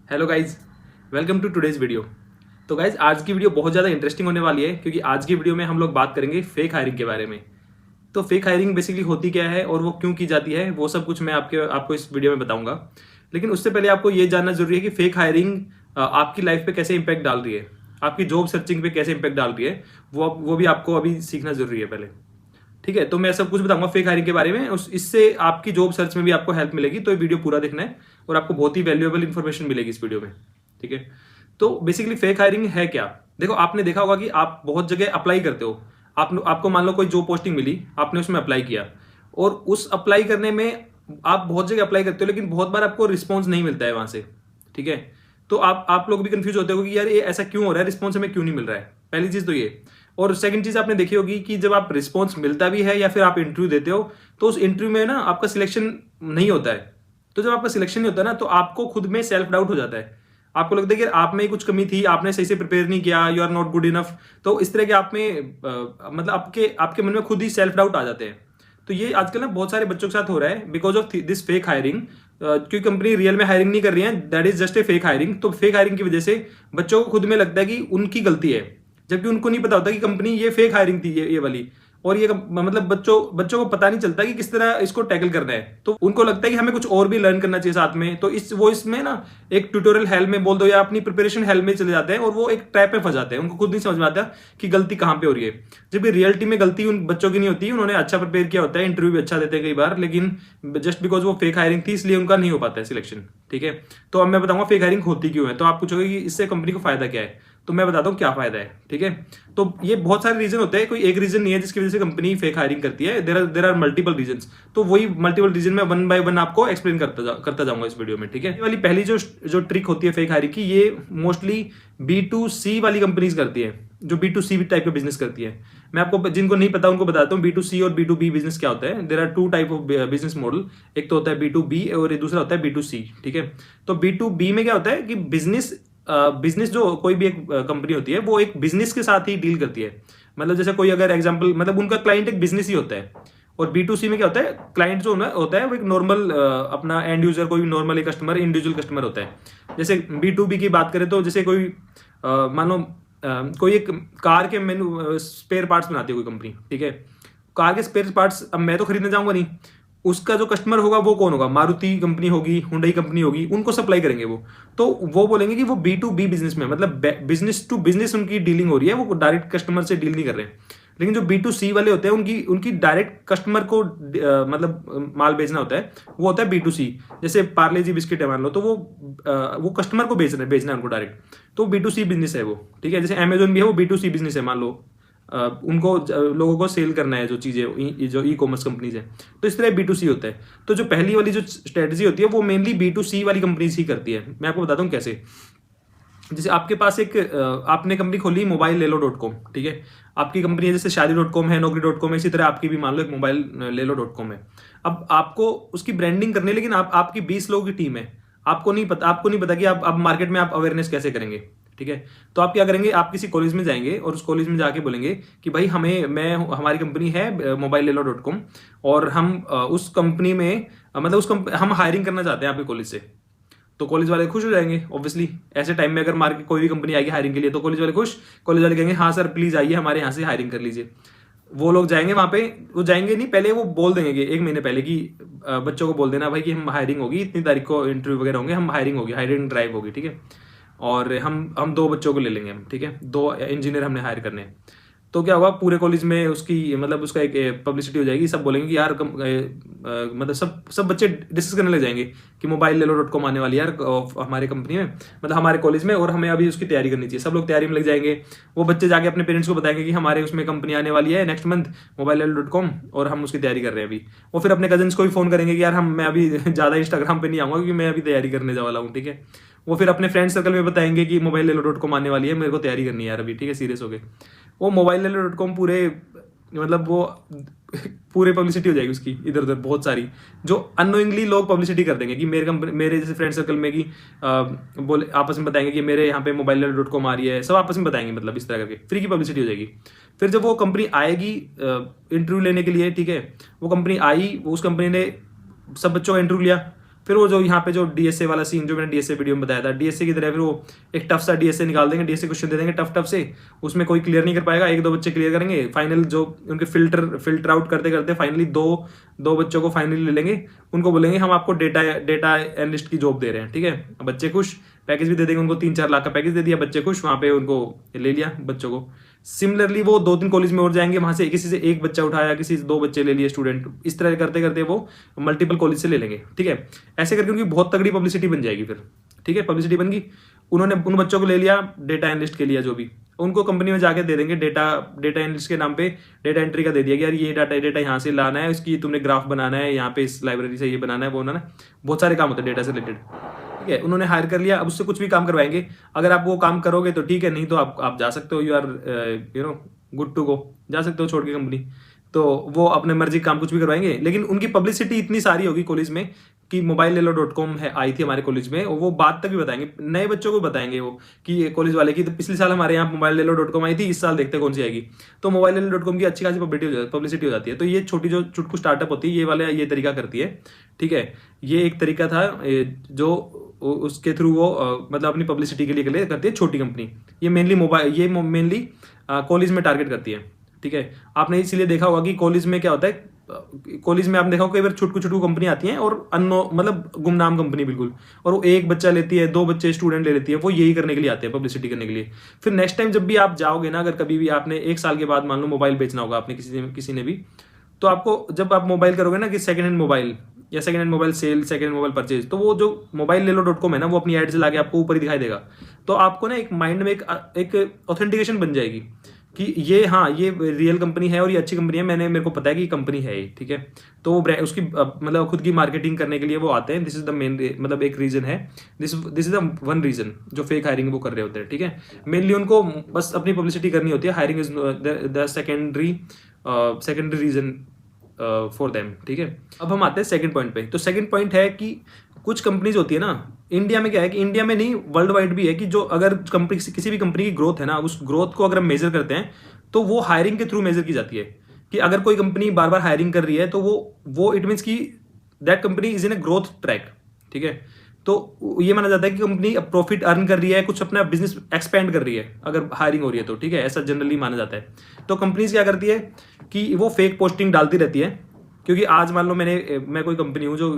Hello guys, welcome to today's video. तो guys आज की वीडियो बहुत ज़्यादा इंटरेस्टिंग होने वाली है क्योंकि आज की वीडियो में हम लोग बात करेंगे फेक हायरिंग के बारे में। तो फेक हायरिंग बेसिकली होती क्या है और वो क्यों की जाती है, वो सब कुछ मैं आपको इस वीडियो में बताऊंगा। लेकिन उससे पहले आपको ये जानना जरूरी है कि फेक हायरिंग आपकी लाइफ पे कैसे इंपैक्ट डाल रही है, आपकी जॉब सर्चिंग पे कैसे इंपैक्ट डाल रही है, वो भी आपको अभी सीखना जरूरी है पहले। ठीक है, तो मैं सब कुछ बताऊंगा फेक हायरिंग के बारे में। इससे आपकी जॉब सर्च में भी आपको हेल्प मिलेगी, तो ये वीडियो पूरा देखना है और आपको बहुत ही वैल्यूएबल इंफॉर्मेशन मिलेगी इस वीडियो में। ठीक है, तो बेसिकली फेक हायरिंग है क्या। देखो, आपने देखा होगा कि आप बहुत जगह अप्लाई करते हो। आपको मान लो कोई जॉब पोस्टिंग मिली, आपने उसमें अप्लाई किया और उस अप्लाई करने में आप बहुत जगह अप्लाई करते हो, लेकिन बहुत बार आपको रिस्पॉन्स नहीं मिलता है वहां से। ठीक है, तो आप लोग भी कंफ्यूज होते हो कि यार ये ऐसा क्यों हो रहा है, रिस्पॉन्स हमें क्यों नहीं मिल रहा है। पहली चीज तो ये। और सेकंड चीज आपने देखी होगी कि जब आप रिस्पॉन्स मिलता भी है या फिर आप इंटरव्यू देते हो, तो उस इंटरव्यू में ना आपका सिलेक्शन नहीं होता है। तो जब आपका सिलेक्शन नहीं होता ना, तो आपको खुद में सेल्फ डाउट हो जाता है। आपको लगता है कि आप में कुछ कमी थी, आपने सही से प्रिपेयर नहीं किया, you are not good enough. तो इस तरह के आप में मतलब आपके आपके मन में खुद ही सेल्फ डाउट आ जाते हैं। तो ये आजकल ना बहुत सारे बच्चों के साथ हो रहा है because of this fake hiring. क्योंकि कंपनी रियल में हायरिंग नहीं कर रही है, that is just a fake hiring. तो फेक हायरिंग की वजह से बच्चों को खुद में लगता है कि उनकी गलती है, जबकि उनको नहीं पता होता कि कंपनी ये फेक हायरिंग थी, ये वाली। और ये मतलब बच्चों को पता नहीं चलता कि किस तरह इसको टैकल करना है। तो उनको लगता है कि हमें कुछ और भी लर्न करना चाहिए साथ में। तो इसमें ना एक ट्यूटोरियल हेल में बोल दो या अपनी प्रिपरेशन हेल में चले जाते हैं और वो एक ट्रैप में फंस जाते हैं। उनको खुद नहीं समझ में आता कि गलती कहाँ पे हो रही है, जबकि रियलिटी में गलती उन बच्चों की नहीं होती। उन्होंने अच्छा प्रिपेयर किया होता है, इंटरव्यू भी अच्छा देते हैं कई बार, लेकिन जस्ट बिकॉज वो फेक हायरिंग थी इसलिए उनका नहीं हो पाता है सिलेक्शन। ठीक है, तो अब मैं बताऊंगा फेक हायरिंग होती क्यों है। तो आप पूछोगे कि इससे कंपनी को फायदा क्या है, तो मैं बताता हूँ क्या फायदा है। ठीक है, तो ये बहुत सारे रीजन होते हैं, कोई एक रीजन नहीं है जिसकी वजह से कंपनी फेक हायरिंग करती है। There are multiple reason. तो वही मल्टीपल रीजन में वन बाय वन आपको एक्सप्लेन करता जाऊंगा इस वीडियो में। ठीक है, ये वाली पहली जो ट्रिक होती है फेक हायरिंग की, ये मोस्टली B2C वाली कंपनीज करती है, जो B2C टाइप का बिजनेस करती है। मैं आपको, जिनको नहीं पता उनको बताता हूँ B2C और B2B बिजनेस क्या होता है। There are two type of business model. एक तो होता है B2B और दूसरा होता है B2C। ठीक है, तो B2B में क्या होता है कि बिजनेस जो कोई भी एक कंपनी होती है वो एक बिजनेस के साथ ही डील करती है। मतलब जैसे कोई अगर एग्जांपल, मतलब उनका क्लाइंट एक बिजनेस ही होता है। और B2C में क्या होता है, क्लाइंट जो होता है वो एक नॉर्मल अपना एंड यूजर, कोई नॉर्मल एक कस्टमर, इंडिविजुअल कस्टमर होता है। जैसे B2B की बात करें तो जैसे कोई मान लो कोई एक कार के मेनू स्पेयर पार्ट्स बनाती है कोई कंपनी। ठीक है, कार के स्पेयर पार्ट्स अब मैं तो खरीदने जाऊंगा नहीं, उसका जो कस्टमर होगा वो कौन होगा, मारुति कंपनी होगी, हुंडई कंपनी होगी, उनको सप्लाई करेंगे वो। तो वो बोलेंगे कि वो B2B बिजनेस में, मतलब बिजनेस टू बिजनेस उनकी डीलिंग हो रही है, वो डायरेक्ट कस्टमर से डील नहीं कर रहे हैं। लेकिन जो B2C वाले होते हैं उनकी उनकी डायरेक्ट कस्टमर को मतलब माल बेचना होता है, वो होता है B2C। जैसे पार्ले जी बिस्किट है मान लो, तो वो कस्टमर को बेचना है उनको डायरेक्ट। तो B2C बिजनेस है वो। ठीक है, जैसे अमेजोन भी है, वो B2C बिजनेस है मान लो। उनको लोगों को सेल करना है जो चीजें, जो ई कॉमर्स कंपनीज है। तो इस तरह B2C होता है। तो जो पहली वाली जो स्ट्रेटजी होती है वो मेनली B2C वाली कंपनीज ही करती है। मैं आपको बताता हूँ कैसे। जैसे आपके पास एक आपने कंपनी खोली mobileLelo.com। ठीक है, आपकी कंपनी है जैसे शादी.com है, नौकरी.com है, इसी तरह आपकी भी मान लो एक mobileLelo.com है। अब आपको उसकी ब्रांडिंग करनी है, लेकिन आपकी 20 लोगों की टीम है। आपको नहीं पता कि आप मार्केट में आप अवेयरनेस कैसे करेंगे। ठीक है, तो आप क्या करेंगे, आप किसी कॉलेज में जाएंगे और उस कॉलेज में जाके बोलेंगे कि भाई हमारी कंपनी है mobileLelo.com और हम उस कंपनी में मतलब हम हायरिंग करना चाहते हैं आपके कॉलेज से। तो कॉलेज वाले खुश हो जाएंगे ऑब्वियसली। ऐसे टाइम में अगर मार्केट कोई भी कंपनी आएगी हायरिंग के लिए तो कॉलेज वाले खुश। कॉलेज वाले कहेंगे हाँ सर प्लीज आइए हमारे यहाँ से हायरिंग कर लीजिए। वो लोग जाएंगे वहां पे, वो जाएंगे नहीं, पहले वो बोल देंगे कि 1 महीने पहले कि बच्चों को बोल देना भाई कि हम हायरिंग होगी, इतनी तारीख को इंटरव्यू वगैरह होंगे, हम हायरिंग ड्राइव होगी। ठीक है, और हम 2 बच्चों को ले लेंगे हम। ठीक है, 2 इंजीनियर हमने हायर करने हैं। तो क्या होगा, पूरे कॉलेज में उसकी मतलब उसका एक पब्लिसिटी हो जाएगी। सब बोलेंगे कि यार मतलब सब बच्चे डिस्कस करने लग जाएंगे कि mobileLelo.com आने वाली यार हमारे कंपनी में, मतलब हमारे कॉलेज में, और हमें अभी उसकी तैयारी करनी चाहिए। सब लोग तैयारी में लग जाएंगे। वो बच्चे जाके अपने पेरेंट्स को बताएंगे कि हमारे उसमें कंपनी आने वाली है नेक्स्ट मंथ, mobileLelo.com, और हम उसकी तैयारी कर रहे हैं अभी। वो फिर अपने कजन्स को भी फोन करेंगे कि यार मैं अभी ज्यादा इंस्टाग्राम पे नहीं आऊंगा क्योंकि मैं अभी तैयारी करने वाला हूँ। ठीक है, वो फिर अपने फ्रेंड सर्कल में बताएंगे कि mobileLelo.com आने वाली है, मेरे को तैयारी करनी है यार अभी। ठीक है, सीरियस हो गए। वो mobileLelo.com पूरे मतलब वो पूरे पब्लिसिटी हो जाएगी उसकी इधर उधर बहुत सारी, जो अननोइंगली लोग पब्लिसिटी कर देंगे कि मेरे जैसे फ्रेंड सर्कल में कि बोले आपस में बताएंगे कि मेरे यहाँ पे mobileLelo.com आ रही है, सब आपस में बताएंगे, मतलब इस तरह करके फ्री की पब्लिसिटी हो जाएगी। फिर जब वो कंपनी आएगी इंटरव्यू लेने के लिए, ठीक है, वो कंपनी आई, उस कंपनी ने सब बच्चों का इंटरव्यू लिया, फिर वो जो यहाँ पे जो डीएसए वाला सीन जो मैंने डीएसए वीडियो में बताया था, डीएसए की तरह फिर वो एक टफ सा डीएसए निकाल देंगे, डीएसए क्वेश्चन दे देंगे टफ से, उसमें कोई क्लियर नहीं कर पाएगा, 1-2 बच्चे क्लियर करेंगे, फाइनल जो उनके फिल्टर आउट करते करते फाइनली दो बच्चों को फाइनली ले लेंगे, उनको बोलेंगे हम आपको डेटा एनालिस्ट की जॉब दे रहे हैं, ठीक है। बच्चे खुश, पैकेज भी दे देंगे उनको, 3-4 लाख का पैकेज दे दिया, बच्चे खुश, वहां पे उनको ले लिया बच्चों को। सिमिलरली वो 2-3 कॉलेज में और जाएंगे, वहां से किसी से एक बच्चा उठाया, किसी से 2 बच्चे ले लिए स्टूडेंट, इस तरह करते करते वो मल्टीपल कॉलेज से ले लेंगे, ठीक है। ऐसे करके उनकी बहुत तगड़ी पब्लिसिटी बन जाएगी फिर, ठीक है। पब्लिसिटी बन गई, उन्होंने उन बच्चों को ले लिया डेटा एनालिस्ट के लिए, जो भी उनको कंपनी में जाके दे देंगे डेटा एनालिस्ट के नाम पे डेटा एंट्री का दे दिया कि यार ये डेटा यहाँ से लाना है, उसकी तुमने ग्राफ बनाना है, यहाँ पे इस लाइब्रेरी से ये बनाना है, वो बनाना है, बहुत सारे काम होते हैं डेटा से रिलेटेड, ठीक है। उन्होंने हायर कर लिया, अब उससे कुछ भी काम करवाएंगे, अगर आप वो काम करोगे तो ठीक है, नहीं तो आप जा सकते हो, you are good to go, जा सकते हो छोड़ के कंपनी। तो वो अपने मर्जी काम कुछ भी करवाएंगे, लेकिन उनकी पब्लिसिटी इतनी सारी होगी कॉलेज में कि mobilello.com है, आई थी हमारे कॉलेज में, और वो बात तक भी बताएंगे, नए बच्चों को बताएंगे वो कि कॉलेज वाले की तो पिछले साल हमारे यहाँ mobilello.com आई थी, इस साल देखते हैं कौन सी आएगी। तो mobilello.com की अच्छी खासी पब्लिसिटी हो जाती है। तो ये छोटी जो चुटकू स्टार्टअप होती है, ये वाले ये तरीका करती है, ठीक है। ये एक तरीका था जो उसके थ्रू वो मतलब अपनी पब्लिसिटी के लिए करती है छोटी कंपनी। ये मेनली कॉलेज में टारगेट करती है, ठीक है। आपने इसीलिए देखा होगा कि कॉलेज में क्या होता है, कॉलेज में आपने देखा होगा कई बार छुटकू कंपनी आती है और मतलब गुमनाम कंपनी बिल्कुल, और वो एक बच्चा लेती है, 2 बच्चे स्टूडेंट ले लेती है, वो यही करने के लिए आते हैं, पब्लिसिटी करने के लिए। फिर नेक्स्ट टाइम जब भी आप जाओगे ना, अगर कभी भी आपने 1 साल के बाद मान लो मोबाइल बेचना होगा आपने किसी ने भी, तो आपको जब आप मोबाइल करोगे ना कि सेकंड हैंड मोबाइल या second hand mobile sale, second hand mobile purchase, तो वो जो mobilello.com है ना, वो अपनी एड से लाके आपको ऊपर ही दिखाई देगा। तो आपको ना एक माइंड में एक ऑथेंटिकेशन बन जाएगी कि ये हाँ ये रियल कंपनी है और ये अच्छी कंपनी है, मेरे को पता है कि ये कंपनी है ये, ठीक है। तो वो उसकी मतलब खुद की मार्केटिंग करने के लिए वो आते हैं। दिस इज द मेन मतलब एक रीजन है, this is the one reason जो फेक हायरिंग वो कर रहे होते हैं, ठीक है। मेनली उनको बस अपनी पब्लिसिटी करनी होती है, hiring is the secondary reason for them, ठीक है। अब हम आते हैं सेकंड पॉइंट पे। तो सेकंड पॉइंट है कि कुछ कंपनीज होती है ना, इंडिया में क्या है कि इंडिया में नहीं वर्ल्ड वाइड भी है कि जो अगर कंपनी किसी भी कंपनी की ग्रोथ है ना, उस ग्रोथ को अगर हम मेजर करते हैं तो वो हायरिंग के थ्रू मेजर की जाती है। कि अगर कोई कंपनी बार बार हायरिंग कर रही है तो वो इट मीन्स की that company is in a growth track, ठीक है। तो ये माना जाता है कि कंपनी प्रॉफिट अर्न कर रही है, कुछ अपना बिजनेस एक्सपेंड कर रही है अगर हायरिंग हो रही है तो, ठीक है। ऐसा जनरली माना जाता है। तो कंपनीज क्या करती है कि वो फेक पोस्टिंग डालती रहती है, क्योंकि आज मान लो मैं कोई कंपनी हूँ जो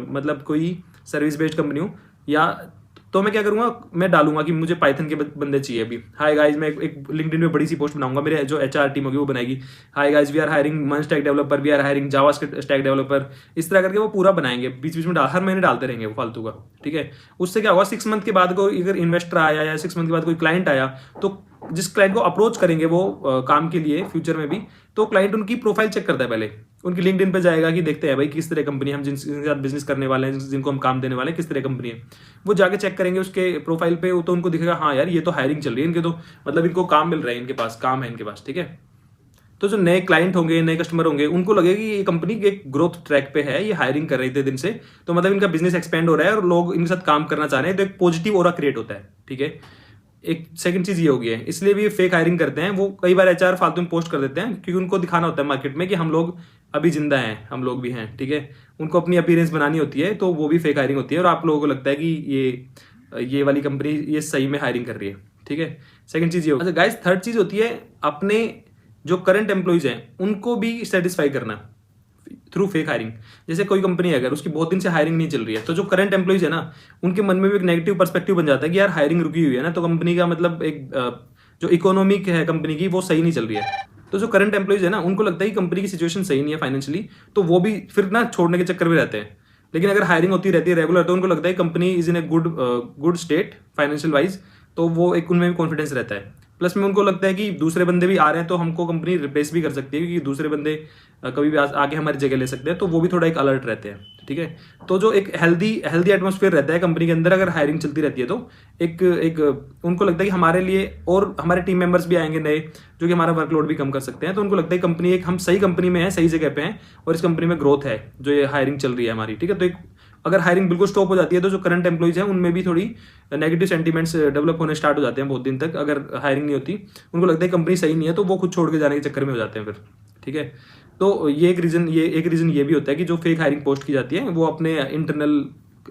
मतलब कोई सर्विस बेस्ड कंपनी हूँ, या तो मैं क्या करूंगा, मैं डालूंगा कि मुझे पाइथन के बंदे चाहिए अभी। हाय गाइस, मैं एक लिंक्डइन में बड़ी सी पोस्ट बनाऊंगा, मेरे जो एचआर टीम होगी वो बनाएगी, hi guys we are hiring मन stack developer, we are hiring Java stack developer, इस तरह करके वो पूरा बनाएंगे, बीच बीच में हर महीने डालते रहेंगे वो फालतू का, ठीक है। उससे क्या होगा, 6 मंथ के बाद कोई अगर इन्वेस्टर आया या 6 मंथ के बाद कोई क्लाइंट आया, तो जिस क्लाइंट को अप्रोच करेंगे वो काम के लिए फ्यूचर में भी, तो क्लाइंट उनकी प्रोफाइल चेक करता है, पहले उनकी लिंक्डइन पे जाएगा कि देखते हैं भाई किस तरह कंपनी हम जिनके साथ बिजनेस करने वाले हैं, जिनको हम काम देने वाले हैं, किस तरह कंपनी है। वो जाके चेक करेंगे उसके प्रोफाइल पे, तो उनको दिखेगा हाँ यार ये तो हायरिंग चल रही है इनके, तो मतलब इनको काम मिल रहा है, इनके पास काम है इनके पास, ठीक है। तो जो नए क्लाइंट होंगे, नए कस्टमर होंगे, उनको लगेगा कि ये कंपनी एक ग्रोथ ट्रैक पे है, ये हायरिंग कर रहे थे दिन से, तो मतलब इनका बिजनेस एक्सपेंड हो रहा है और लोग इनके साथ काम करना चाह रहे हैं, तो एक पॉजिटिव ऑरा क्रिएट होता है, ठीक है। एक सेकंड चीज ये हो गई है, इसलिए भी फेक हायरिंग करते हैं। वो कई बार एचआर फालतू में पोस्ट कर देते हैं, क्योंकि उनको दिखाना होता है मार्केट में कि हम लोग अभी जिंदा हैं, हम लोग भी हैं, ठीक है। उनको अपनी अपीयरेंस बनानी होती है, तो वो भी फेक हायरिंग होती है, और आप लोगों को लगता है कि ये वाली कंपनी ये सही में हायरिंग कर रही है, ठीक है। सेकंड चीज ये हो। अच्छा गाइस, थर्ड चीज होती है अपने जो करंट एम्प्लॉइज हैं उनको भी सेटिस्फाई करना थ्रू फेक हायरिंग। जैसे कोई कंपनी है, अगर उसकी बहुत दिन से हायरिंग नहीं चल रही है, तो जो करंट एम्प्लॉइज है ना, उनके मन में भी एक नेगेटिव पर्सपेक्टिव बन जाता है कि यार हायरिंग रुकी हुई है ना, तो कंपनी का मतलब एक जो इकोनॉमिक है कंपनी की वो सही नहीं चल रही है। तो जो करंट एम्प्लॉइज है ना, उनको लगता है कि कंपनी की सिचुएशन सही नहीं है फाइनेंशियली, तो वो भी फिर ना छोड़ने के चक्कर में रहते हैं। लेकिन अगर हायरिंग होती रहती है रेगुलर, तो उनको लगता है company is in a good state financial wise, तो वो एक उनमें भी कॉन्फिडेंस रहता है। प्लस में उनको लगता है कि दूसरे बंदे भी आ रहे हैं, तो हमको कंपनी रिप्लेस भी कर सकती है, क्योंकि दूसरे बंदे कभी भी आके हमारी जगह ले सकते हैं, तो वो भी थोड़ा एक अलर्ट रहते हैं, ठीक है। तो जो एक हेल्दी एटमॉस्फेयर रहता है कंपनी के अंदर, अगर हायरिंग चलती रहती है, तो एक उनको लगता है कि हमारे लिए और हमारे टीम मेंबर्स भी आएंगे नए, जो कि हमारा वर्कलोड भी कम कर सकते हैं। तो उनको लगता है कंपनी एक हम सही कंपनी में है, सही जगह पे हैं, और इस कंपनी में ग्रोथ है, जो ये हायरिंग चल रही है हमारी, ठीक है। तो एक अगर हायरिंग बिल्कुल स्टॉप हो जाती है, तो जो करंट एम्प्लॉइज हैं उनमें भी थोड़ी नेगेटिव सेंटीमेंट्स डेवलप होने स्टार्ट हो जाते हैं बहुत दिन तक। अगर हायरिंग नहीं होती, उनको लगता है कंपनी सही नहीं है, तो वो खुद छोड़ के जाने के चक्कर में हो जाते हैं फिर, ठीक है। तो ये एक रीजन ये भी होता है कि जो फेक हायरिंग पोस्ट की जाती है वो अपने इंटरनल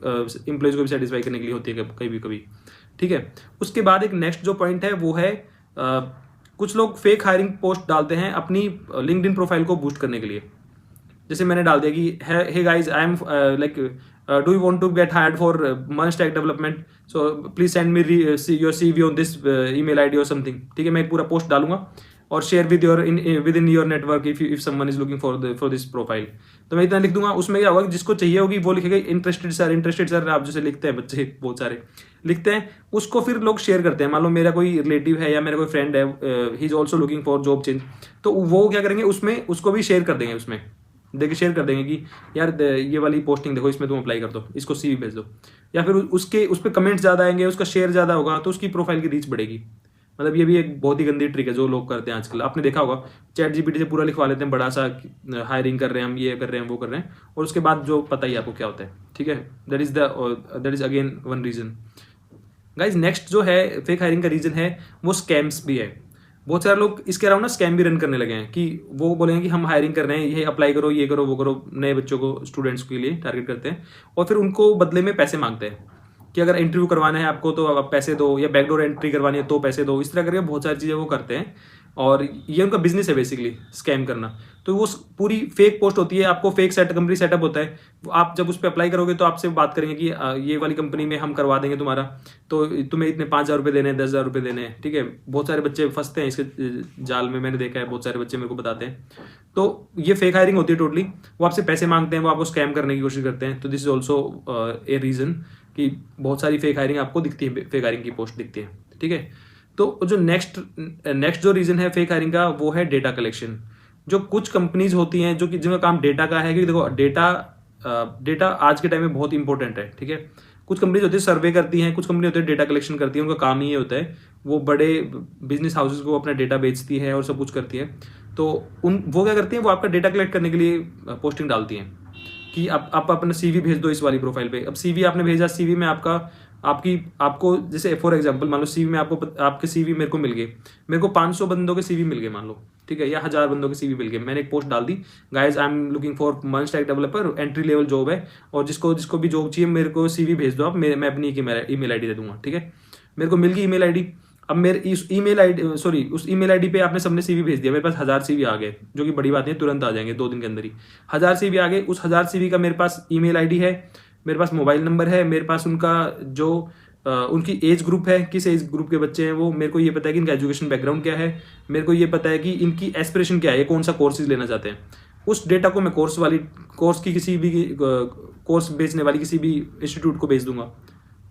एम्प्लॉयज़ को भी सेटिस्फाई करने के लिए होती है कभी कभी, ठीक है। उसके बाद एक नेक्स्ट जो पॉइंट है वो है कुछ लोग फेक हायरिंग पोस्ट डालते हैं अपनी लिंक्डइन प्रोफाइल को बूस्ट करने के लिए। जैसे मैंने डाल दिया कि hey guys I am like do you want to get hired for stack development, so please send me your CV on this email ID और समथिंग, ठीक है। मैं एक पूरा पोस्ट डालूंगा और share within your network if someone is looking for this profile. तो मैं इतना लिख दूंगा, उसमें क्या होगा, जिसको चाहिए होगी वो लिखेगा इंटरेस्टेड सर, आप जैसे लिखते हैं बच्चे बहुत सारे लिखते हैं, उसको फिर लोग शेयर करते हैं। मान लो मेरा कोई रिलेटिव है या मेरा कोई फ्रेंड है, he is also looking for job change, तो वो क्या करेंगे उसमें उसको भी शेयर कर देंगे, उसमें देखिए शेयर कर देंगे कि यार ये वाली पोस्टिंग देखो, इसमें तुम अप्लाई कर दो, इसको सीवी भेज दो। या फिर उस पर कमेंट्स ज़्यादा आएंगे, उसका शेयर ज़्यादा होगा तो उसकी प्रोफाइल की रीच बढ़ेगी। मतलब ये भी एक बहुत ही गंदी ट्रिक है जो लोग करते हैं आजकल। आपने देखा होगा ChatGPT से पूरा लिखवा लेते हैं बड़ा सा, हायरिंग कर रहे हैं हम, ये कर रहे हैं वो कर रहे हैं, और उसके बाद जो पता ही आपको क्या होता है, ठीक है। That is again one reason. Guys next जो है फेक हायरिंग का रीजन है वो स्कैम्स भी है। बहुत सारे लोग इसके अलावा ना स्कैम भी रन करने लगे हैं कि वो बोलेंगे कि हम हायरिंग कर रहे हैं, ये अप्लाई करो, ये करो, वो करो, नए बच्चों को, स्टूडेंट्स के लिए टारगेट करते हैं और फिर उनको बदले में पैसे मांगते हैं कि अगर इंटरव्यू करवाना है आपको तो आप पैसे दो, या बैकडोर एंट्री करवानी है तो पैसे दो। इस तरह करके बहुत सारी चीज़ें वो करते हैं और ये उनका बिजनेस है बेसिकली, स्कैम करना। तो वो पूरी फेक पोस्ट होती है, आपको फेक कंपनी सेटअप होता है। आप जब उस पर अप्लाई करोगे तो आपसे बात करेंगे कि ये वाली कंपनी में हम करवा देंगे तुम्हारा, तो तुम्हें इतने 5,000 रुपये देने हैं, 10,000 रुपये देने हैं, ठीक है। बहुत सारे बच्चे फंसते हैं इसके जाल में, मैंने देखा है, बहुत सारे बच्चे मेरे को बताते हैं। तो ये फेक हायरिंग होती है टोटली, वो आपसे पैसे मांगते हैं, वो आपको स्कैम करने की कोशिश करते हैं। तो this is also a reason कि बहुत सारी फेक हायरिंग आपको दिखती है, फेक हायरिंग की पोस्ट दिखती है, ठीक है। तो जो नेक्स्ट जो रीजन है फेक हायरिंग का वो है डेटा कलेक्शन। जो कुछ कंपनीज होती हैं जो कि जिनका काम डेटा का है, क्योंकि देखो डेटा आज के टाइम में बहुत इंपॉर्टेंट है, ठीक है। कुछ कंपनीज होती है सर्वे करती हैं, कुछ कंपनी होती है डेटा कलेक्शन करती है, उनका काम ही ये होता है, वो बड़े बिजनेस हाउसेज को अपना डेटा बेचती है और सब कुछ करती है। तो वो क्या करती है, वो आपका डेटा कलेक्ट करने के लिए पोस्टिंग डालती हैं कि आप अपना सीवी भेज दो इस वाली प्रोफाइल पे। अब सीवी आपने भेजा, सीवी में आपको जैसे फॉर एग्जांपल मान लो सीवी में आपके सीवी मेरे को मिल गए, मेरे को 500 बंदों के सीवी मिल गए मान लो, ठीक है, या 1000 बंदों के सीवी मिल गए। मैंने एक पोस्ट डाल दी, guys I am looking for stack developer, entry level job है, और जिसको भी जॉब चाहिए मेरे को सीवी भेज दो आप, मैं अपनी ईमेल आईडी दे दूंगा, ठीक है। मेरे को मिल गई ईमेल आईडी। अब मेरे उस ईमेल आईडी पे आपने सबने सीवी भेज दिया, मेरे पास 1000 सीवी आ गए, जो कि बड़ी बात नहीं, तुरंत आ जाएंगे 2 दिन के अंदर ही 1000 सीवी आ गए। उस 1000 सीवी का मेरे पास ईमेल आईडी है, मेरे पास मोबाइल नंबर है, मेरे पास उनका जो उनकी एज ग्रुप है, किस एज ग्रुप के बच्चे हैं वो, मेरे को ये पता है कि इनका एजुकेशन बैकग्राउंड क्या है, मेरे को ये पता है कि इनकी एस्पिरेशन क्या है, कौन सा कोर्सेज लेना चाहते हैं। उस डेटा को मैं कोर्स की किसी भी कोर्स बेचने वाली किसी भी इंस्टीट्यूट को भेज दूंगा,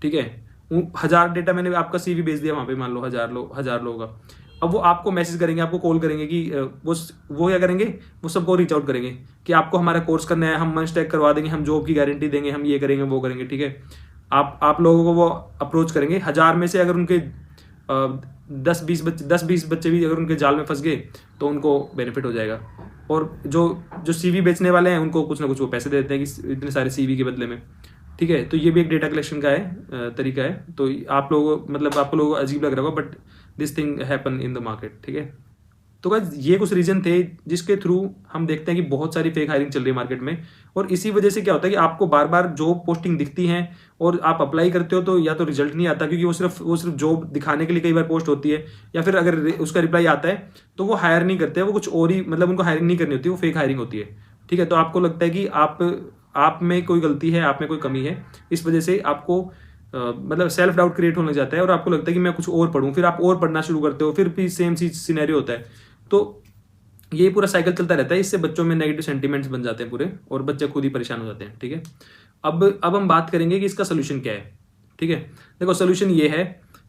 ठीक है। 1000 डेटा मैंने आपका सीवी भेज दिया वहाँ पे, मान लो 1000 लोगों का। अब वो आपको मैसेज करेंगे, आपको कॉल करेंगे कि वो क्या करेंगे, वो सबको रीच आउट करेंगे कि आपको हमारा कोर्स करना है, हम मंच टैग करवा देंगे, हम जॉब की गारंटी देंगे, हम ये करेंगे वो करेंगे, ठीक है। आप लोगों को वो अप्रोच करेंगे। 1000 में से अगर उनके 10-20 बच्चे भी अगर उनके जाल में फंस गए तो उनको बेनिफिट हो जाएगा। और जो सीवी बेचने वाले हैं उनको कुछ ना कुछ वो पैसे दे देते हैं कि इतने सारे सीवी के बदले में, ठीक है। तो ये भी एक डेटा कलेक्शन का है तरीका है। तो आपको लोगों को अजीब लग रहा होगा, but this thing happen in the market, ठीक है। तो गाइस ये कुछ रीजन थे जिसके थ्रू हम देखते हैं कि बहुत सारी फेक हायरिंग चल रही है मार्केट में। और इसी वजह से क्या होता है कि आपको बार बार जॉब पोस्टिंग दिखती हैं और आप अप्लाई करते हो तो या तो रिजल्ट नहीं आता, क्योंकि वो सिर्फ जॉब दिखाने के लिए कई बार पोस्ट होती है, या फिर अगर उसका रिप्लाई आता है तो वो हायर नहीं करते, वो कुछ और ही, मतलब उनको हायरिंग नहीं करनी होती, वो फेक हायरिंग होती है, ठीक है। तो आपको लगता है कि आप में कोई गलती है, आप में कोई कमी है, इस वजह से आपको मतलब सेल्फ डाउट क्रिएट होने जाता है और आपको लगता है कि मैं कुछ और पढ़ूं, फिर आप और पढ़ना शुरू करते हो, फिर भी सेम सिनेरियो होता है। तो ये पूरा साइकिल चलता रहता है, इससे बच्चों में नेगेटिव सेंटीमेंट्स बन जाते हैं पूरे, और बच्चे खुद ही परेशान हो जाते हैं, ठीक है। अब हम बात करेंगे कि इसका सोल्यूशन क्या है, ठीक है। देखो सोल्यूशन ये है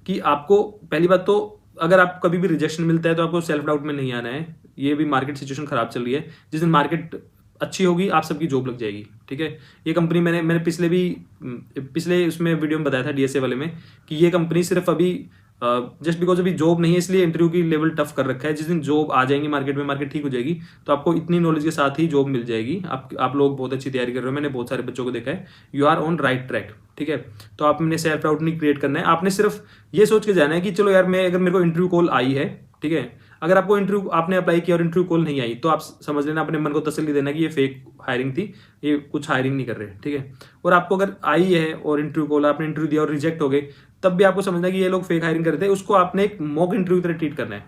कि आपको पहली बात तो अगर आप कभी भी रिजेक्शन मिलता है तो आपको सेल्फ डाउट में नहीं आना है। ये भी मार्केट सिचुएशन खराब चल रही है, जिस दिन मार्केट अच्छी होगी आप सबकी जॉब लग जाएगी, ठीक है। ये कंपनी मैंने पिछले उसमें वीडियो में बताया था डीएसए वाले में कि ये कंपनी सिर्फ अभी जस्ट बिकॉज अभी जॉब नहीं है इसलिए इंटरव्यू की लेवल टफ कर रखा है। जिस दिन जॉब आ जाएंगी मार्केट में, मार्केट ठीक हो जाएगी, तो आपको इतनी नॉलेज के साथ ही जॉब मिल जाएगी। आप लोग बहुत अच्छी तैयारी कर रहे हो, मैंने बहुत सारे बच्चों को देखा है, you are on right track, ठीक है। तो आपने सेल्फ डाउट नहीं क्रिएट करना है, आपने सिर्फ ये सोच के जाना है कि चलो यार अगर मेरे को इंटरव्यू कॉल आई है, ठीक है, अगर आपको इंटरव्यू आपने अप्लाई किया और इंटरव्यू कॉल नहीं आई तो आप समझ लेना, अपने मन को तसल्ली देना कि ये फेक हायरिंग थी, ये कुछ हायरिंग नहीं कर रहे, ठीक है। और आपको अगर आई है और इंटरव्यू कॉल, आपने इंटरव्यू दिया और रिजेक्ट हो गए, तब भी आपको समझना कि ये लोग फेक हायरिंग कर रहे थे। उसको आपने एक मॉक इंटरव्यू की तरह ट्रीट करना है,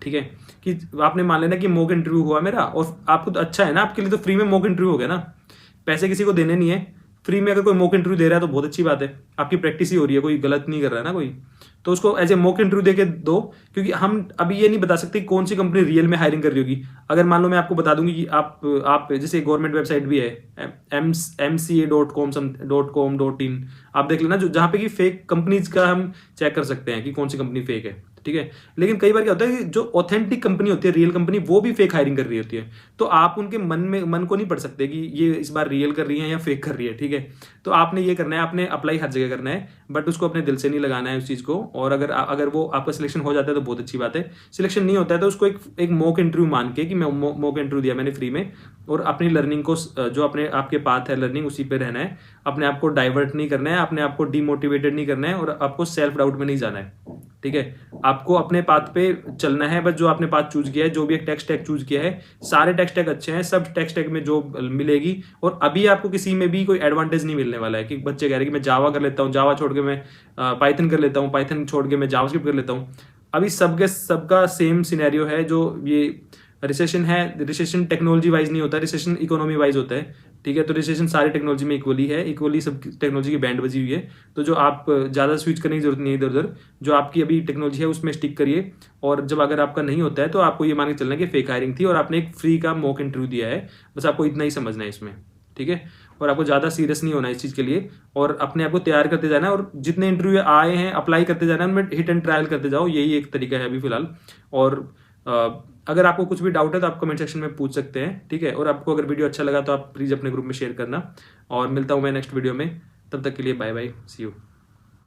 ठीक है। कि आपने मान लेना कि मॉक इंटरव्यू हुआ मेरा, और आपको तो अच्छा है ना, आपके लिए तो फ्री में मॉक इंटरव्यू हो गया ना, पैसे किसी को देने नहीं है, फ्री में अगर कोई मॉक इंटरव्यू दे रहा है तो बहुत अच्छी बात है, आपकी प्रैक्टिस ही हो रही है, कोई गलत नहीं कर रहा है ना कोई, तो उसको एज ए मॉक इंटरव्यू देके दो। क्योंकि हम अभी ये नहीं बता सकते कौन सी कंपनी रियल में हायरिंग कर रही होगी। अगर मान लो मैं आपको बता दूंगी कि आप जैसे गवर्नमेंट वेबसाइट भी है mca.com.in, आप देख लेना, जो जहाँ पे कि फेक कंपनीज का हम चेक कर सकते हैं कि कौन सी कंपनी फेक है, ठीक है। लेकिन कई बार क्या होता है कि जो ऑथेंटिक कंपनी होती है, रियल कंपनी, वो भी फेक हायरिंग कर रही होती है, तो आप उनके मन को नहीं पढ़ सकते कि ये इस बार रियल कर रही है या फेक कर रही है, ठीक है। तो आपने ये करना है, आपने अप्लाई हर जगह करना है, बट उसको अपने दिल से नहीं लगाना है उस चीज को। और अगर वो आपका सिलेक्शन हो जाता है तो बहुत अच्छी बात है, सिलेक्शन नहीं होता है तो उसको एक मॉक इंटरव्यू मान के कि मैं मॉक इंटरव्यू दिया मैंने फ्री में, और अपनी लर्निंग को, जो अपने आपके पाथ है लर्निंग, उसी पे रहना है, अपने आप को डाइवर्ट नहीं करना है, अपने आप को डिमोटिवेटेड नहीं करना है, और आपको सेल्फ डाउट में नहीं जाना है, ठीक है। आपको अपने पाथ पे चलना है, बस जो आपने पाथ चूज किया है, जो भी एक टेक स्टैक चूज किया है, सारे टेक स्टैक अच्छे हैं, सब टेक स्टैक में जॉब मिलेगी। और अभी आपको किसी में भी कोई एडवांटेज नहीं मिलने वाला है कि बच्चे कह रहे हैं कि मैं जावा कर लेता हूँ, जावा छोड़ के मैं पाइथन कर लेता हूँ, पाइथन छोड़ के मैं जावास्क्रिप्ट कर लेता हूँ। अभी सबका सेम सिनेरियो है। जो ये रिसेशन है, रिसेशन टेक्नोलॉजी वाइज नहीं होता, रिसेशन इकोनॉमी वाइज होता है, ठीक है। तो रिसेशन सारी टेक्नोलॉजी में इक्वली है, इक्वली सब टेक्नोलॉजी की बैंड बजी हुई है। तो जो आप ज़्यादा स्विच करने की जरूरत नहीं है इधर उधर, जो आपकी अभी टेक्नोलॉजी है उसमें स्टिक करिए। और जब अगर आपका नहीं होता है तो आपको ये मान के चलना है कि फेक हायरिंग थी और आपने एक फ्री का मॉक इंटरव्यू दिया है, बस आपको इतना ही समझना है इसमें, ठीक है। और आपको ज़्यादा सीरियस नहीं होना है इस चीज़ के लिए, और अपने आप को तैयार करते जाना है, और जितने इंटरव्यू आए हैं अप्लाई करते जाना है, उनमें हिट एंड ट्रायल करते जाओ, यही एक तरीका है अभी फिलहाल। और अगर आपको कुछ भी डाउट है तो आप कमेंट सेक्शन में पूछ सकते हैं, ठीक है। और आपको अगर वीडियो अच्छा लगा तो आप प्लीज़ अपने ग्रुप में शेयर करना, और मिलता हूँ मैं नेक्स्ट वीडियो में, तब तक के लिए बाय बाय, सी यू।